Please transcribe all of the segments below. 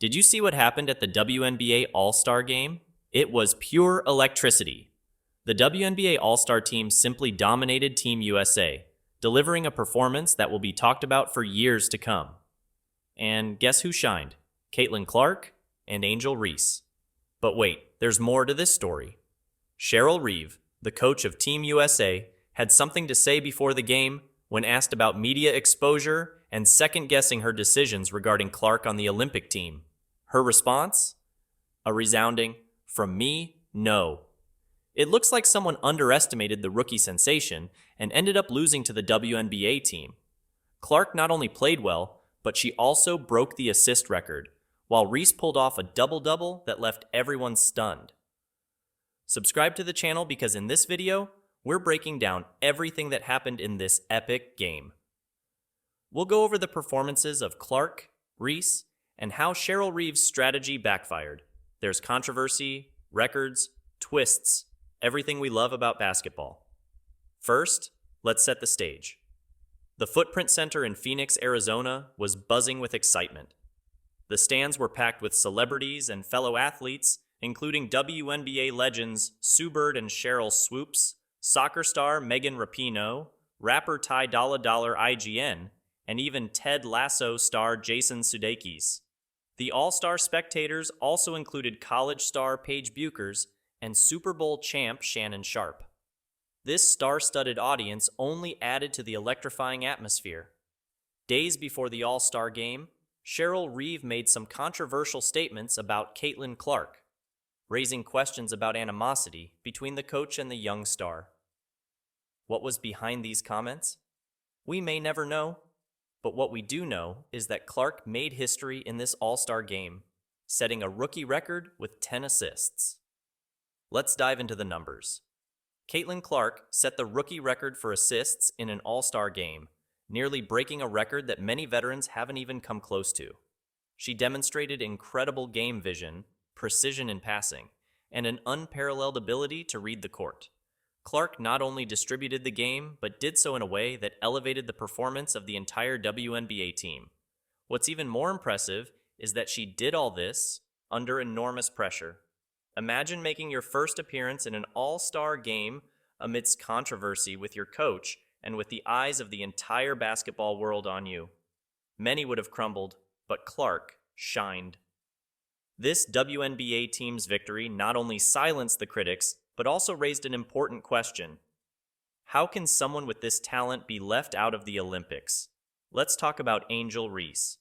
Did you see what happened at the WNBA All-Star Game? It was pure electricity. The WNBA All-Star team simply dominated Team USA, delivering a performance that will be talked about for years to come. And guess who shined? CaitlinClark and Angel Reese. But wait, there's more to this story. Cheryl Reeve, the coach of Team USA, had something to say before the game when asked about media exposure and second-guessing her decisions regarding Clark on the Olympic team. Her response? A resounding, "From me, no." It looks like someone underestimated the rookie sensation and ended up losing to the WNBA team. Clark not only played well, but she also broke the assist record, while Reese pulled off a double-double that left everyone stunned. Subscribe to the channel because in this video, we're breaking down everything that happened in this epic game. We'll go over the performances of Clark, Reese, and how Cheryl Reeve's strategy backfired. There's controversy, records, twists, everything we love about basketball. First, let's set the stage. The Footprint Center in Phoenix, Arizona was buzzing with excitement. The stands were packed with celebrities and fellow athletes, including WNBA legends Sue Bird and Cheryl Swoops, soccer star Megan Rapinoe, rapper Ty Dolla $, IGN, and even Ted Lasso star Jason Sudeikis. The All-Star spectators also included college star Paige Buchers and Super Bowl champ Shannon Sharpe. This star-studded audience only added to the electrifying atmosphere. Days before the All-Star Game, Cheryl Reeve made some controversial statements about CaitlinClark, raising questions about animosity between the coach and the young star. What was behind these comments? We may never know, but what we do know is that Clark made history in this All-Star Game, setting a rookie record with 10 assists. Let's dive into the numbers. CaitlinClark set the rookie record for assists in an All-Star Game, nearly breaking a record that many veterans haven't even come close to. She demonstrated incredible game vision, precision in passing, and an unparalleled ability to read the court. Clark not only distributed the game, but did so in a way that elevated the performance of the entire WNBA team. What's even more impressive is that she did all this under enormous pressure. Imagine making your first appearance in an all-star game amidst controversy with your coach and with the eyes of the entire basketball world on you. Many would have crumbled, but Clark shined. This WNBA team's victory not only silenced the critics, but also raised an important question. How can someone with this talent be left out of the Olympics? Let's talk about Angel Reese.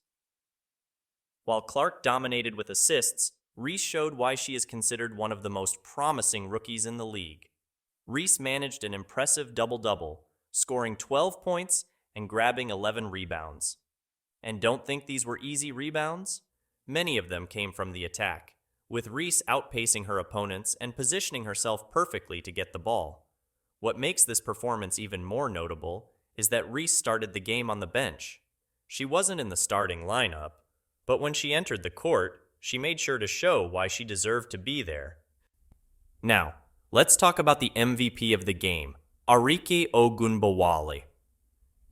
While Clark dominated with assists, Reese showed why she is considered one of the most promising rookies in the league. Reese managed an impressive double-double, scoring 12 points and grabbing 11 rebounds. And don't think these were easy rebounds? Many of them came from the attack, with Reese outpacing her opponents and positioning herself perfectly to get the ball. What makes this performance even more notable is that Reese started the game on the bench. She wasn't in the starting lineup, but when she entered the court, she made sure to show why she deserved to be there. Now, let's talk about the MVP of the game, Arike Ogunbowale.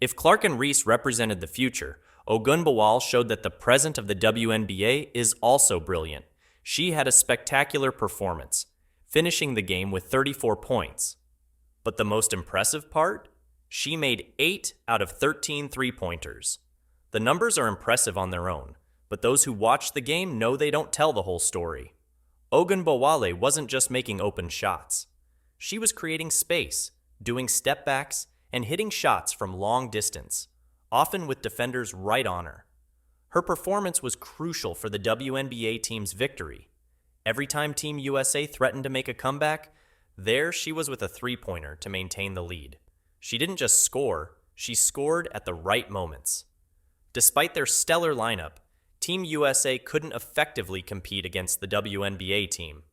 If Clark and Reese represented the future, Ogunbowale showed that the present of the WNBA is also brilliant. She had a spectacular performance, finishing the game with 34 points. But the most impressive part? She made 8 out of 13 three-pointers. The numbers are impressive on their own, but those who watch the game know they don't tell the whole story. Ogunbowale wasn't just making open shots. She was creating space, doing step-backs, and hitting shots from long distance, often with defenders right on her. Her performance was crucial for the WNBA team's victory. Every time Team USA threatened to make a comeback, there she was with a three-pointer to maintain the lead. She didn't just score, she scored at the right moments. Despite their stellar lineup, Team USA couldn't effectively compete against the WNBA team.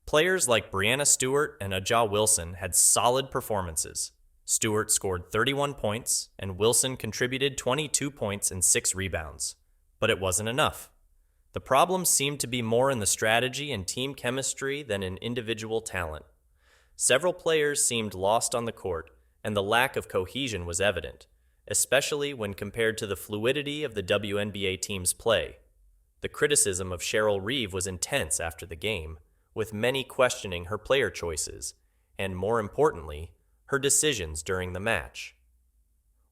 Players like Breanna Stewart and Aja Wilson had solid performances. Stewart scored 31 points, and Wilson contributed 22 points and 6 rebounds. But it wasn't enough. The problem seemed to be more in the strategy and team chemistry than in individual talent. Several players seemed lost on the court, and the lack of cohesion was evident, especially when compared to the fluidity of the WNBA team's play. The criticism of Cheryl Reeve was intense after the game, with many questioning her player choices, and more importantly, her decisions during the match.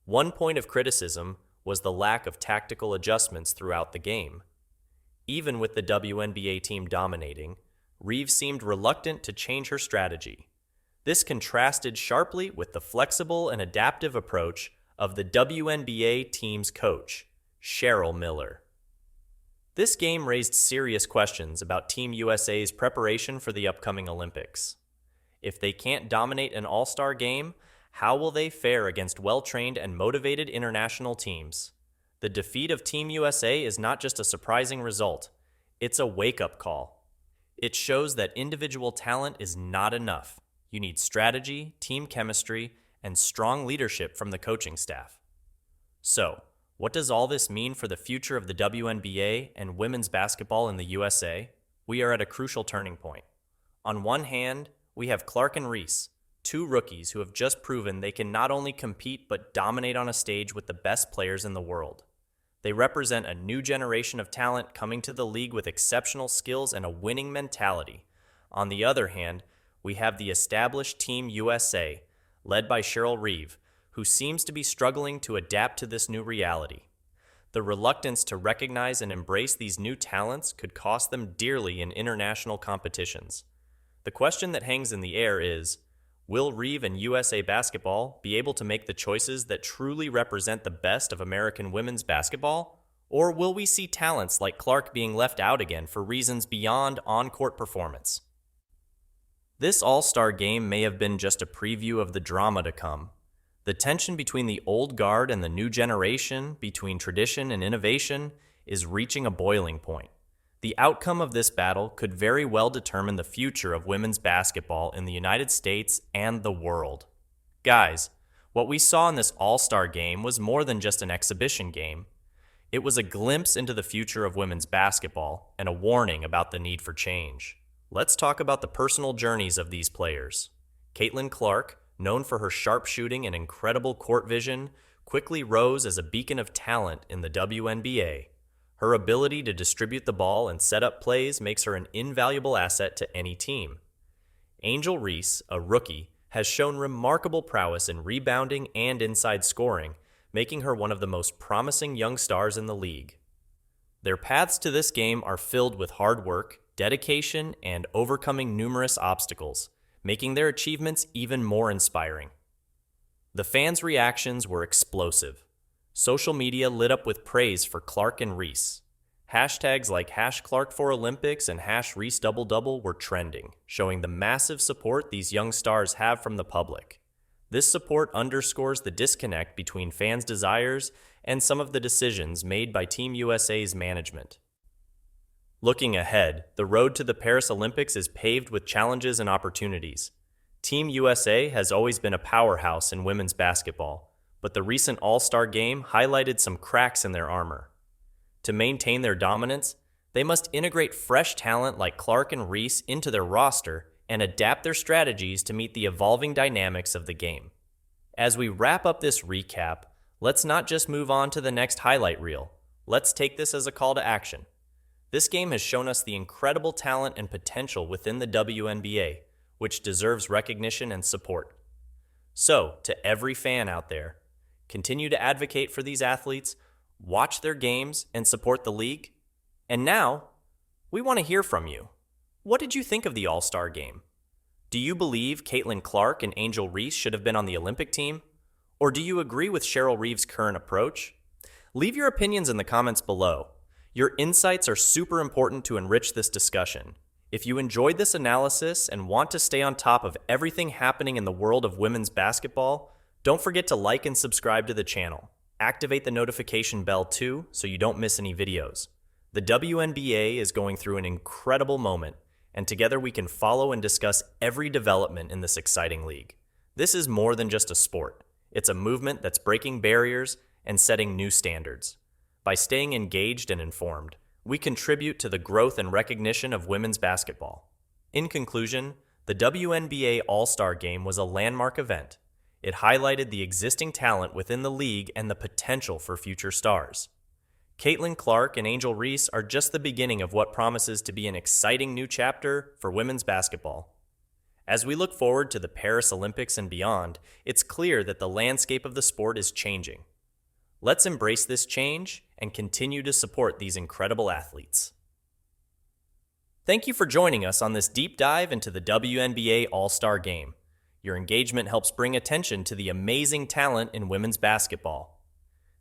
One point of criticism was the lack of tactical adjustments throughout the game. Even with the WNBA team dominating, Reeve seemed reluctant to change her strategy. This contrasted sharply with the flexible and adaptive approach of the WNBA team's coach, Cheryl Miller. This game raised serious questions about Team USA's preparation for the upcoming Olympics. If they can't dominate an All-Star game, how will they fare against well-trained and motivated international teams? The defeat of Team USA is not just a surprising result, it's a wake-up call. It shows that individual talent is not enough. You need strategy, team chemistry, and strong leadership from the coaching staff. So, what does all this mean for the future of the WNBA and women's basketball in the USA? We are at a crucial turning point. On one hand, we have Clark and Reese, two rookies who have just proven they can not only compete but dominate on a stage with the best players in the world. They represent a new generation of talent coming to the league with exceptional skills and a winning mentality. On the other hand, we have the established Team USA, led by Cheryl Reeve, who seems to be struggling to adapt to this new reality. The reluctance to recognize and embrace these new talents could cost them dearly in international competitions. The question that hangs in the air is, will Reeve and USA Basketball be able to make the choices that truly represent the best of American women's basketball? Or will we see talents like Clark being left out again for reasons beyond on-court performance? This All-Star game may have been just a preview of the drama to come. The tension between the old guard and the new generation, between tradition and innovation, is reaching a boiling point. The outcome of this battle could very well determine the future of women's basketball in the United States and the world. Guys, what we saw in this All-Star game was more than just an exhibition game. It was a glimpse into the future of women's basketball and a warning about the need for change. Let's talk about the personal journeys of these players. CaitlinClark, known for her sharp shooting and incredible court vision, quickly rose as a beacon of talent in the WNBA. Her ability to distribute the ball and set up plays makes her an invaluable asset to any team. AngelReese, a rookie, has shown remarkable prowess in rebounding and inside scoring, making her one of the most promising young stars in the league. Their paths to this game are filled with hard work, dedication, and overcoming numerous obstacles, making their achievements even more inspiring. The fans' reactions were explosive. Social media lit up with praise for Clark and Reese. Hashtags like #ClarkForOlympics and #ReeseDoubleDouble were trending, showing the massive support these young stars have from the public. This support underscores the disconnect between fans' desires and some of the decisions made by Team USA's management. Looking ahead, the road to the Paris Olympics is paved with challenges and opportunities. Team USA has always been a powerhouse in women's basketball, but the recent All-Star game highlighted some cracks in their armor. To maintain their dominance, they must integrate fresh talent like Clark and Reese into their roster and adapt their strategies to meet the evolving dynamics of the game. As we wrap up this recap, let's not just move on to the next highlight reel. Let's take this as a call to action. This game has shown us the incredible talent and potential within the WNBA, which deserves recognition and support. So, to every fan out there, continue to advocate for these athletes, watch their games, and support the league. And now, we want to hear from you. What did you think of the All-Star game? Do you believe CaitlinClark and Angel Reese should have been on the Olympic team? Or do you agree with Cheryl Reeve's current approach? Leave your opinions in the comments below. Your insights are super important to enrich this discussion. If you enjoyed this analysis and want to stay on top of everything happening in the world of women's basketball, don't forget to like and subscribe to the channel. Activate the notification bell too, so you don't miss any videos. The WNBA is going through an incredible moment, and together we can follow and discuss every development in this exciting league. This is more than just a sport. It's a movement that's breaking barriers and setting new standards. By staying engaged and informed, we contribute to the growth and recognition of women's basketball. In conclusion, the WNBA All-Star Game was a landmark event. It highlighted the existing talent within the league and the potential for future stars. Clark and Angel Reese are just the beginning of what promises to be an exciting new chapter for women's basketball. As we look forward to the Paris Olympics and beyond, it's clear that the landscape of the sport is changing. Let's embrace this change and continue to support these incredible athletes. Thank you for joining us on this deep dive into the WNBA All-Star Game. Your engagement helps bring attention to the amazing talent in women's basketball.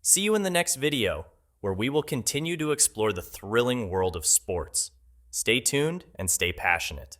See you in the next video, where we will continue to explore the thrilling world of sports. Stay tuned and stay passionate.